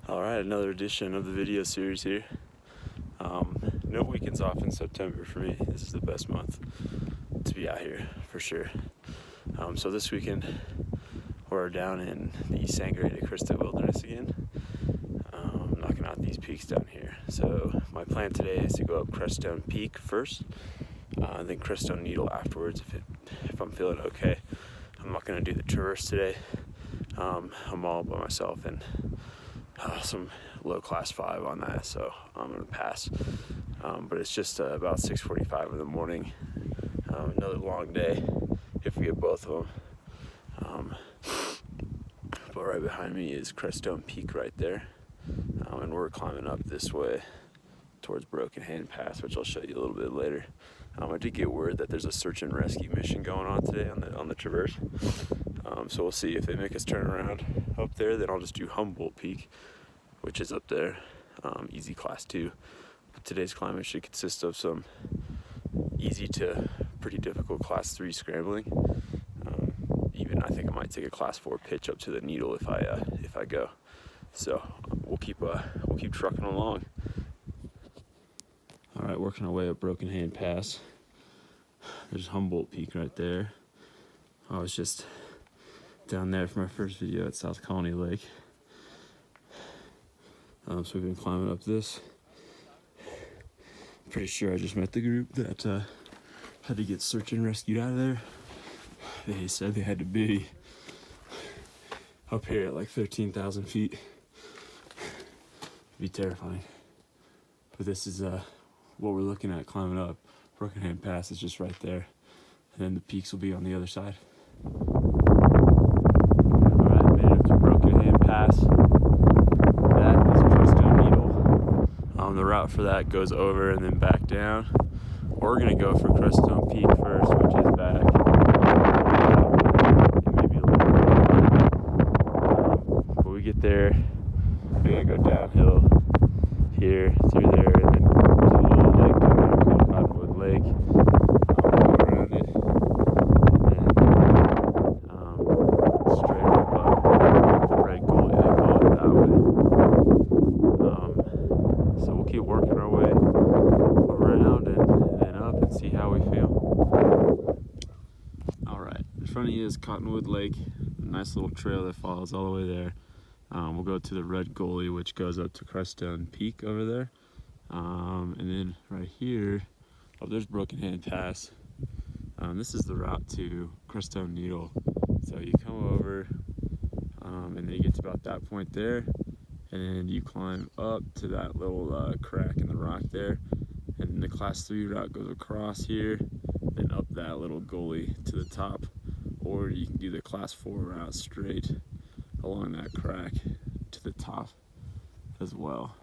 Alright, another edition of the video series here. No weekends off in September for me. This is the best month to be out here, for sure. So this weekend, we're down in the Sangre de Cristo Wilderness again, knocking out these peaks down here. So my plan today is to go up Crestone Peak first, then Crestone Needle afterwards if I'm feeling okay. I'm not going to do the traverse today. I'm all by myself and some low class 5 on that, so I'm gonna pass. But it's just about 6:45 in the morning. Another long day if we get both of them. But right behind me is Crestone Peak right there, and we're climbing up this way towards Broken Hand Pass, which I'll show you a little bit later. I did get word that there's a search and rescue mission going on today on the traverse. So we'll see if they make us turn around up there. Then I'll just do Humboldt Peak, which is up there, easy class 2. But today's climb should consist of some easy to pretty difficult class 3 scrambling. Even I think I might take a class 4 pitch up to the Needle if I go. So we'll keep trucking along. All right, working our way up Broken Hand Pass. There's Humboldt Peak right there. I was just down there for my first video at South Colony Lake. So we've been climbing up this. Pretty sure I just met the group that had to get search and rescued out of there. They said they had to be up here at like 13,000 feet. It'd be terrifying. But this is what we're looking at climbing up. Broken Hand Pass is just right there. And then the peaks will be on the other side. Alright, made it up to Broken Hand Pass. That is Crestone Needle. The route for that goes over and then back down. We're gonna go for Crestone Peak first, which is back. It may be a little bit. But we get there, we're gonna go downhill here through there, and then there's a little lake down there called Cottonwood Lake. Go around it, and straight up the Red Gully, they call it that way. So we'll keep working our way around and then up and see how we feel. Alright, in front of you is Cottonwood Lake, a nice little trail that follows all the way there. We'll go to the Red Gully, which goes up to Crestone Peak over there. And then right here, there's Broken Hand Pass. This is the route to Crestone Needle. So you come over, and then you get to about that point there, and then you climb up to that little crack in the rock there, and the class 3 route goes across here, then up that little gully to the top, or you can do the class 4 route straight along that crack to the top as well.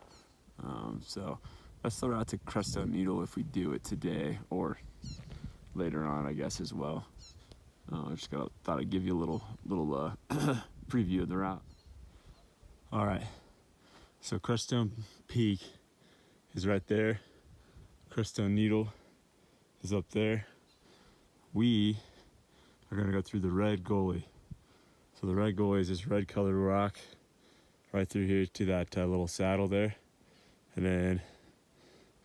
So that's the route to Crestone Needle if we do it today or later on, I guess, as well. I just thought I'd give you a little preview of the route. All right, so Crestone Peak is right there. Crestone Needle is up there. We are gonna go through the Red Gully. So the Red Gully is this red colored rock right through here to that little saddle there. And then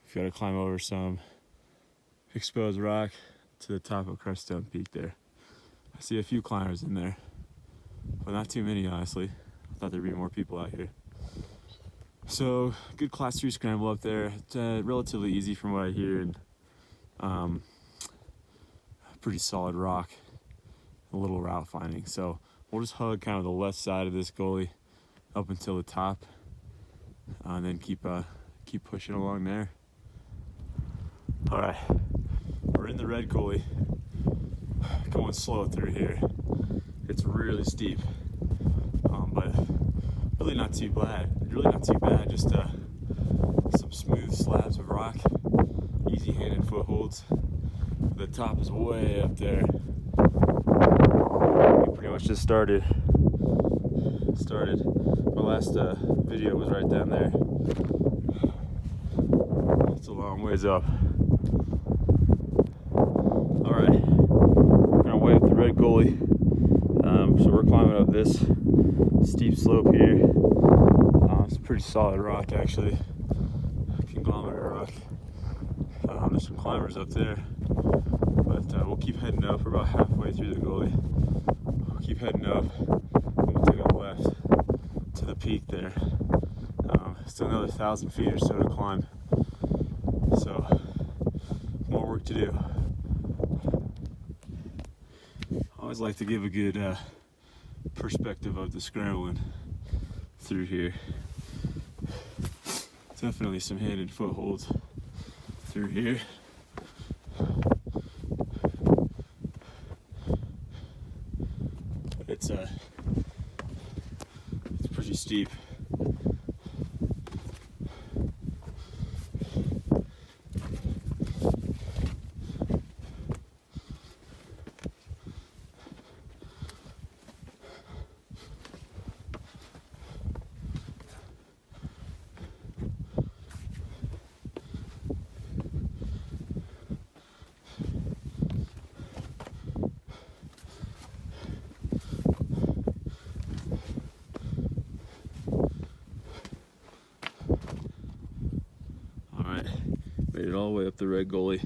we've got to climb over some exposed rock to the top of Crestone Peak there. I see a few climbers in there, but not too many, honestly. I thought there'd be more people out here. So good class 3 scramble up there. It's relatively easy from what I hear, and pretty solid rock, a little route finding. So we'll just hug kind of the left side of this gully up until the top, and then keep pushing along there. All right, we're in the Red Gully, going slow through here. It's really steep, but really not too bad. Really not too bad. Just some smooth slabs of rock, easy handed footholds. The top is way up there. We pretty much just started. My last video was right down there. It's a long ways up. All right, we're way up the Red Gully. So we're climbing up this steep slope here. It's a pretty solid rock, actually. Conglomerate rock. There's some climbers up there, but we'll keep heading up. We're about halfway through the gully. We'll keep heading up, and we'll take a left to the peak there. Still another 1,000 feet or so to climb. So, more work to do. I always like to give a good perspective of the scrambling through here. Definitely some hidden footholds through here. It's pretty steep. Made it all the way up the red gully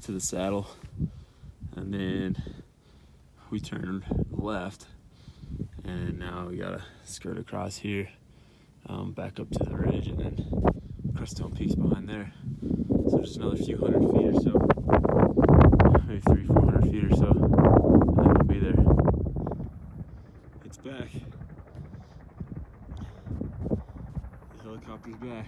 to the saddle, and then we turned left, and now we gotta skirt across here, back up to the ridge, and then Crestone Peak's behind there. So just another few hundred feet or so, maybe 300-400 feet or so, and then we'll be there. It's back. The helicopter's back.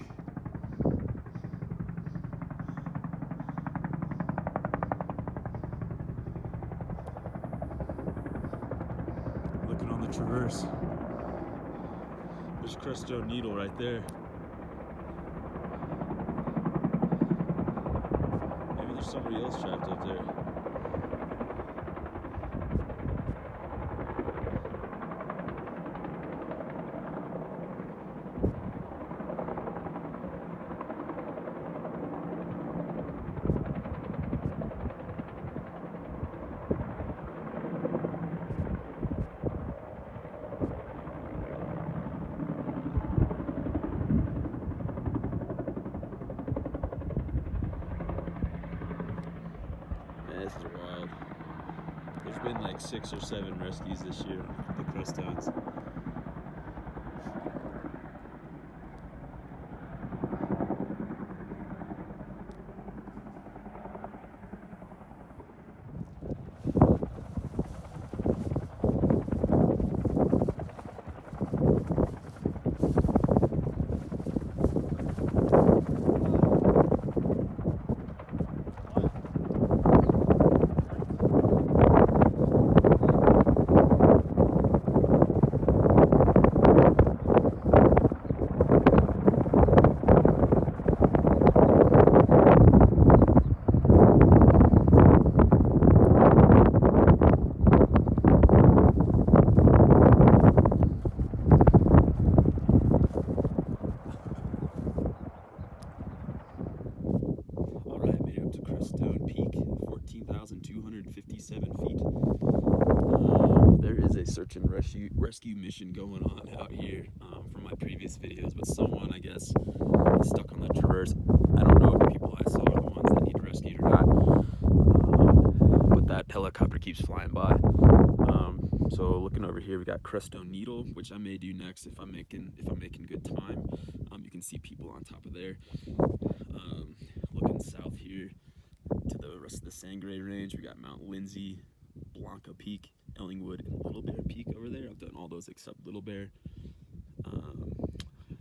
Looking on the traverse. There's Crestone Needle right there. Maybe there's somebody else trapped up there. This is wild. There's been like 6 or 7 rescues this year, the Crestones. Crestone Peak, 14,257 feet. There is a search and rescue mission going on out here from my previous videos, but someone, I guess, is stuck on the traverse. I don't know if the people I saw are the ones that need rescued or not, but that helicopter keeps flying by. So looking over here, we got Crestone Needle, which I may do next if I'm making good time. You can see people on top of there. Looking south here to the rest of the Sangre Range, we got Mount Lindsay, Blanca Peak, Ellingwood, and Little Bear Peak over there. I've done all those except Little Bear.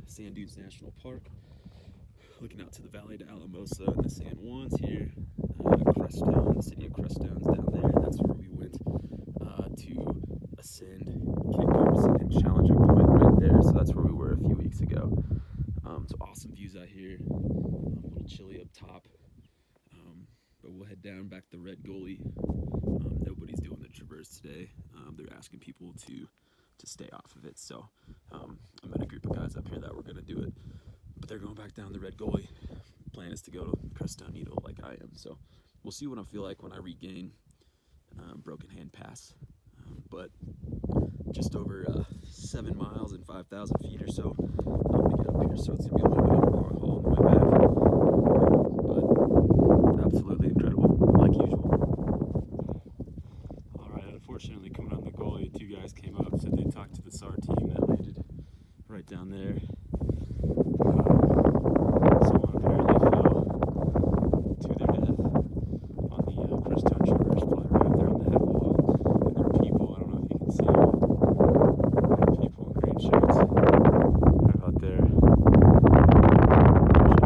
Sand Dunes National Park. Looking out to the Valley de Alamosa and the San Juans here. Crestone, the city of Crestone's down there. That's where we went to ascend Kit Carson and Challenger Point right there. So that's where we were a few weeks ago. So awesome views out here. A little chilly up top. But we'll head down back the Red Gully. Nobody's doing the traverse today. They're asking people to stay off of it. So I met a group of guys up here that were going to do it. But they're going back down the Red Gully. Plan is to go to Crestone Needle like I am. So we'll see what I feel like when I regain Broken Hand Pass. But just over 7 miles and 5,000 feet or so. I'm going to get meters, so it's gonna be a little bit of a long haul on the way back. But absolutely incredible, like usual. All right, unfortunately, coming on the goalie, two guys came up, said they talked to the SAR team that landed right down there. Someone apparently fell to their death on the Crestone shores, probably right up there on the head wall. And there are people, I don't know if you can see them, people in green shirts right about there. So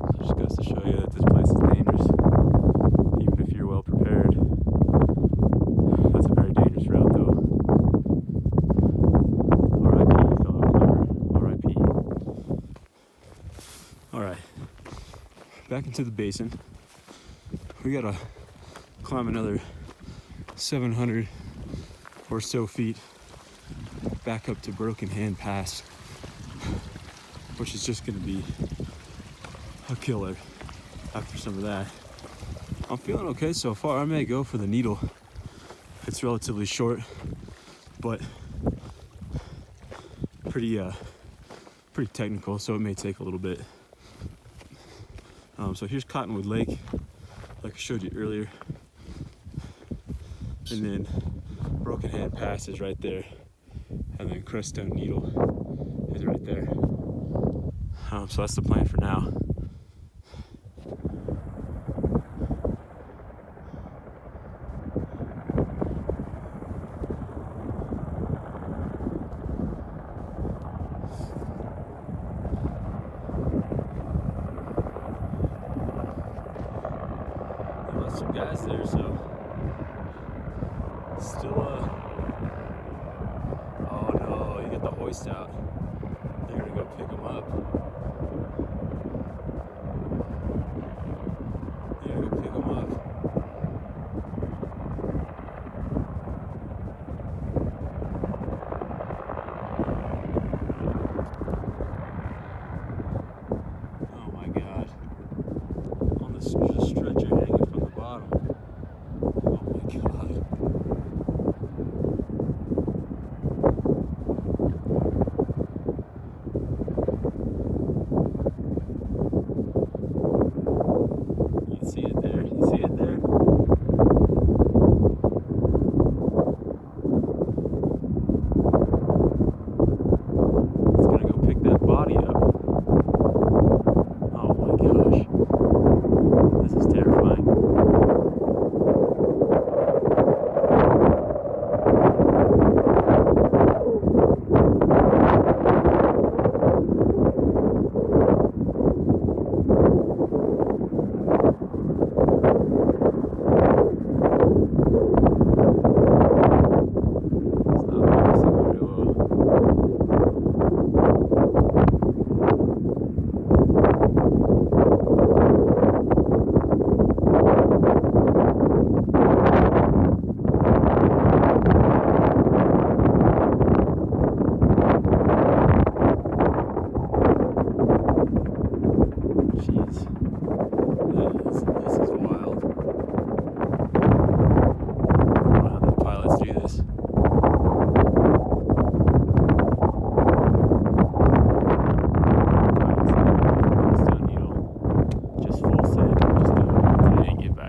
it just goes to show you that this place is dangerous, even if you're well prepared. That's a very dangerous route, though. R.I.P. fellow climber. R.I.P. All right, back into the basin. We gotta climb another 700 or so feet back up to Broken Hand Pass, which is just gonna be a killer after some of that. I'm feeling okay so far. I may go for the needle. It's relatively short, but pretty technical, so it may take a little bit. So here's Cottonwood Lake, like I showed you earlier. And then Broken Hand Pass is right there. And then Crestone Needle is right there. So that's the plan for now. Some guys there, so still oh no, you get the hoist out. They're gonna go pick them up. They're gonna go pick them up. Oh my god. On the stretcher hanging from the bottom. Oh my god. You see it there? You see it there? It's gonna go pick that body up. Oh my gosh. This is terrifying.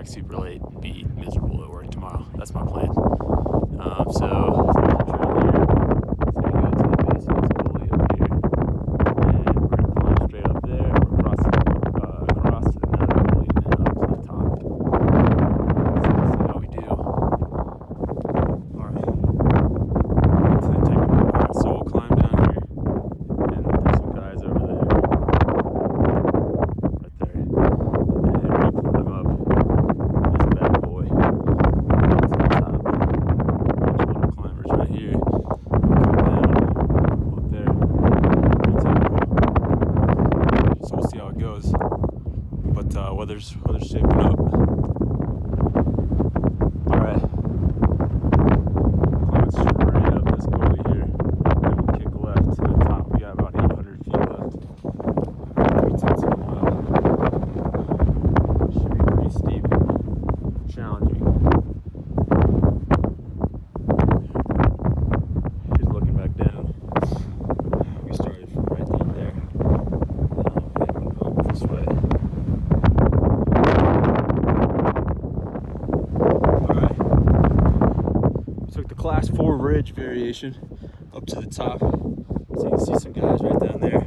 Super late and be miserable at work tomorrow. That's my plan. So there's a trail here. It's gonna go to the base of this gully up here, and we're gonna climb straight up there, across to another gully, and then up to the top. So we'll see how we do. All right, into the technical part. So we'll climb down here, and there's some guys over there, right there, and then we climb up. Bad boy to the top. Bunch of little climbers right here. Come down up there. Pretty technical. So we'll see how it goes. But weather's shaping up. Alright. Climbing straight up this gully here. Then we'll kick left to the top. We got about 800 feet left. 3/10 of a mile. Should be pretty steep. Challenging. He's looking back down. We started from right down there. ridge variation up to the top. So you can see some guys right down there.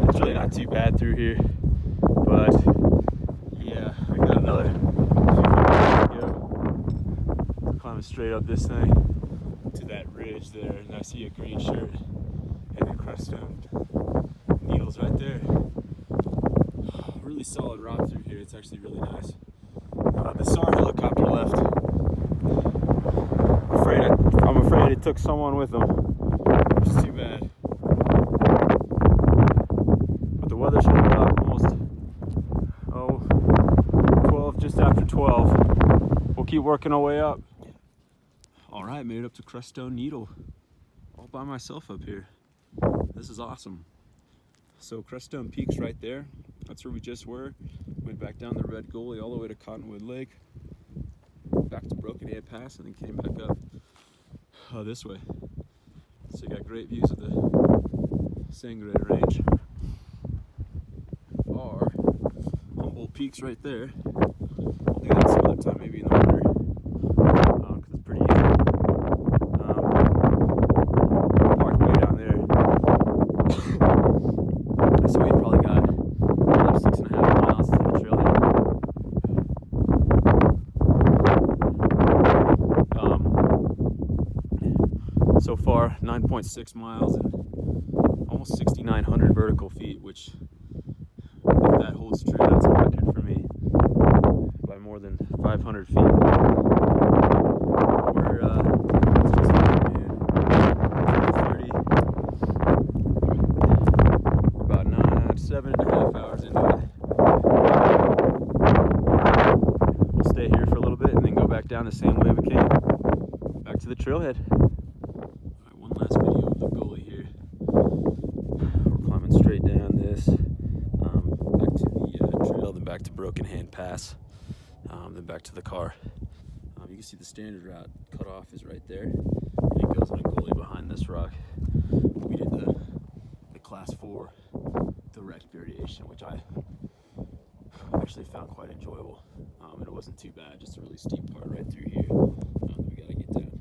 It's really not too bad through here, but yeah, we got another few to go. Climbing straight up this thing to that ridge there, and I see a green shirt and a Crestone needles right there. Really solid rock through here. It's actually really nice. The SAR helicopter left. I'm afraid it took someone with them, which is too bad. But the weather's holding up almost 12, just after 12. We'll keep working our way up. All right, made it up to Crestone Needle, all by myself up here. This is awesome. So Crestone Peak's right there. That's where we just were. Went back down the Red Gully all the way to Cottonwood Lake, back to Broken Hand Pass, and then came back up this way. So you got great views of the Sangre Range. Our Humboldt Peak's right there. I'll do that some other time, maybe in the winter, because it's pretty easy. Parked way down there. So we've probably got about 6.5 miles to the trailhead. So far, 9.6 miles and almost 6,900 vertical feet, which, if that holds true, that's a record for me by more than 500 feet. We're just in 30, about 7.5 hours into it. We'll stay here for a little bit and then go back down the same way we came, back to the trailhead. Last video of the gully here. We're climbing straight down this, back to the trail, then back to Broken Hand Pass, then back to the car. You can see the standard route cut off is right there, and it goes in a gully behind this rock. We did the class 4 direct variation, which I actually found quite enjoyable, and it wasn't too bad. Just a really steep part right through here that we gotta get down,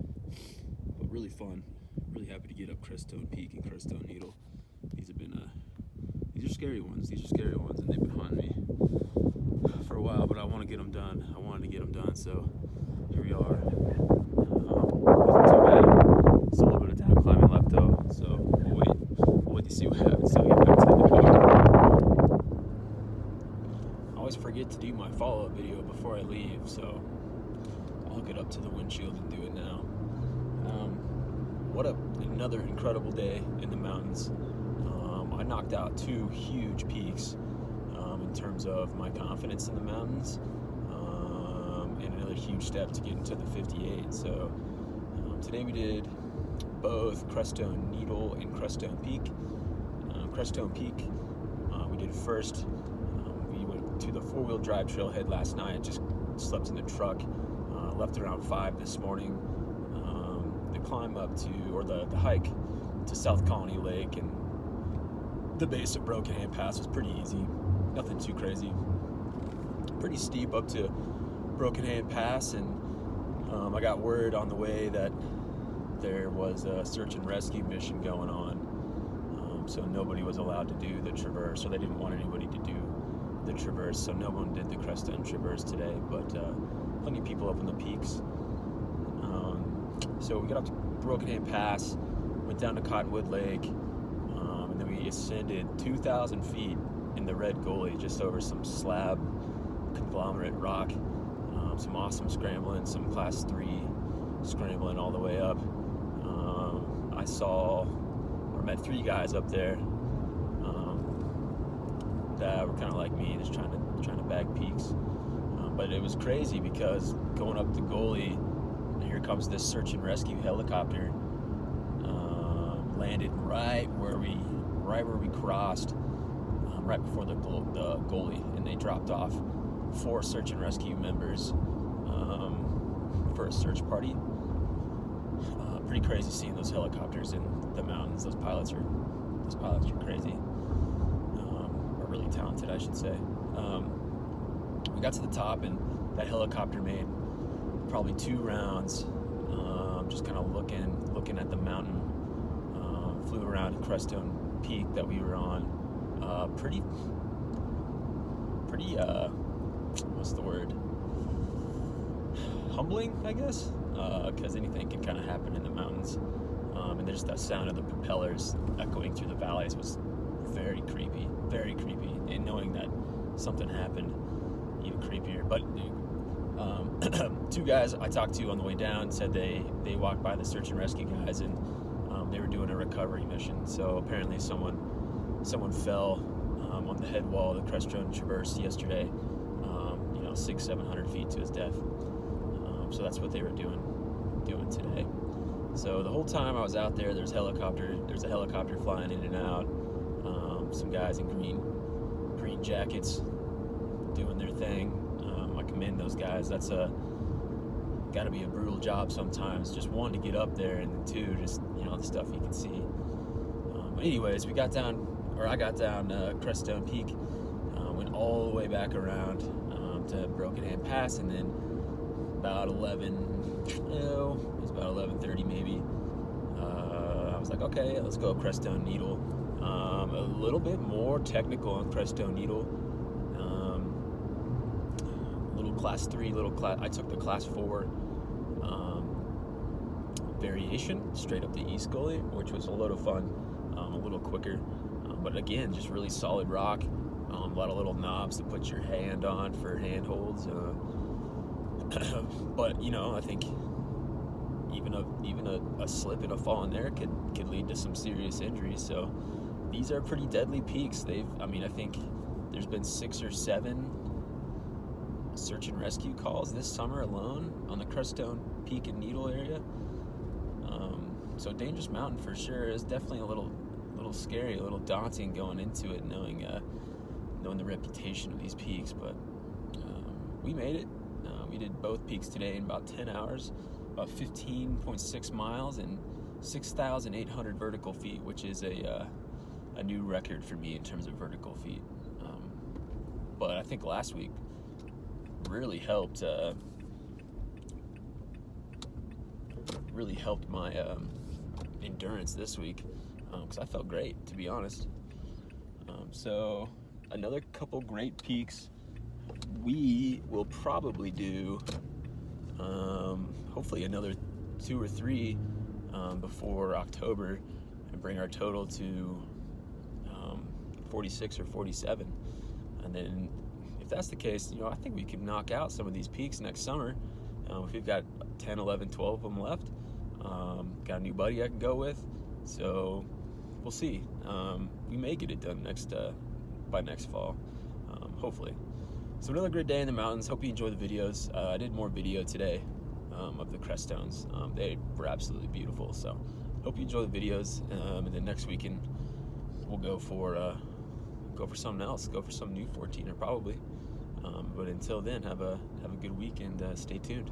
but really fun. Really happy to get up Crestone Peak and Crestone Needle. These are scary ones. These are scary ones, and they've been haunting me for a while. But I want to get them done. I wanted to get them done, so here we are. Wasn't too bad. Still a little bit of down climbing left though, so we'll wait to see what happens. So I'll get back to the car. I always forget to do my follow-up video before I leave, so I'll hook it up to the windshield and do it now. What another incredible day in the mountains. I knocked out 2 huge peaks in terms of my confidence in the mountains, and another huge step to get into the 58. So today we did both Crestone Needle and Crestone Peak. Crestone Peak, we did first. We went to the 4-wheel drive trailhead last night, just slept in the truck, left around 5 this morning. The climb up to, or the hike to South Colony Lake and the base of Broken Hand Pass was pretty easy, nothing too crazy. Pretty steep up to Broken Hand Pass, and I got word on the way that there was a search and rescue mission going on, so nobody was allowed to do the traverse, or they didn't want anybody to do the traverse, so no one did the Crestone traverse today, but plenty of people up in the peaks. So we got up to Broken Hand Pass, went down to Cottonwood Lake, and then we ascended 2,000 feet in the Red Gully, just over some slab conglomerate rock. Some awesome scrambling, some class 3 scrambling all the way up. I met 3 guys up there that were kind of like me, just trying to bag peaks. But it was crazy because going up the gully, here comes this search and rescue helicopter, landed right where we crossed, right before the gully, and they dropped off 4 search and rescue members for a search party. Pretty crazy seeing those helicopters in the mountains. Those pilots are crazy, or really talented, I should say. We got to the top, and that helicopter made probably 2 rounds just kind of looking at the mountain. Flew around Crestone Peak that we were on. Pretty. What's the word? Humbling, I guess, because anything can kind of happen in the mountains. And there's that sound of the propellers echoing through the valleys was very creepy, and knowing that something happened, even creepier. But two guys I talked to on the way down said they walked by the search and rescue guys, and they were doing a recovery mission. So apparently someone fell on the head wall of the Crestone Traverse yesterday, 600-700 feet to his death. So that's what they were doing today. So the whole time I was out there, there's a helicopter flying in and out. Some guys in green jackets doing their thing. I commend those guys. That's got to be a brutal job sometimes. Just one, to get up there, and then two, just the stuff you can see. Anyways, I got down Crestone Peak, went all the way back around to Broken Hand Pass, and then about 11:30 maybe. I was like, okay, let's go up Crestone Needle. A little bit more technical on Crestone Needle. Little class 3, I took the class 4 variation straight up the East Gully, which was a lot of fun, a little quicker. But again, just really solid rock. A lot of little knobs to put your hand on for handholds. But I think even a slip and a fall in there could lead to some serious injuries. So these are pretty deadly peaks. I think there's been 6 or 7 search and rescue calls this summer alone on the Crestone Peak and Needle area. So dangerous mountain for sure. It's definitely a little scary, a little daunting going into it, knowing the reputation of these peaks. But we made it. We did both peaks today in about 10 hours, about 15.6 miles and 6,800 vertical feet, which is a new record for me in terms of vertical feet. But I think last week really helped my endurance this week, because I felt great, to be honest. So another couple great peaks. We will probably do hopefully another 2 or 3 before October, and bring our total to 46 or 47. And then if that's the case, I think we can knock out some of these peaks next summer. If we've got 10, 11, 12 of them left, got a new buddy I can go with. So we'll see. We may get it done by next fall, hopefully. So another great day in the mountains. Hope you enjoy the videos. I did more video today of the Crestones. They were absolutely beautiful. So hope you enjoy the videos. And then next weekend we'll go for something else. Go for some new 14er probably. But until then, have a good week, and stay tuned.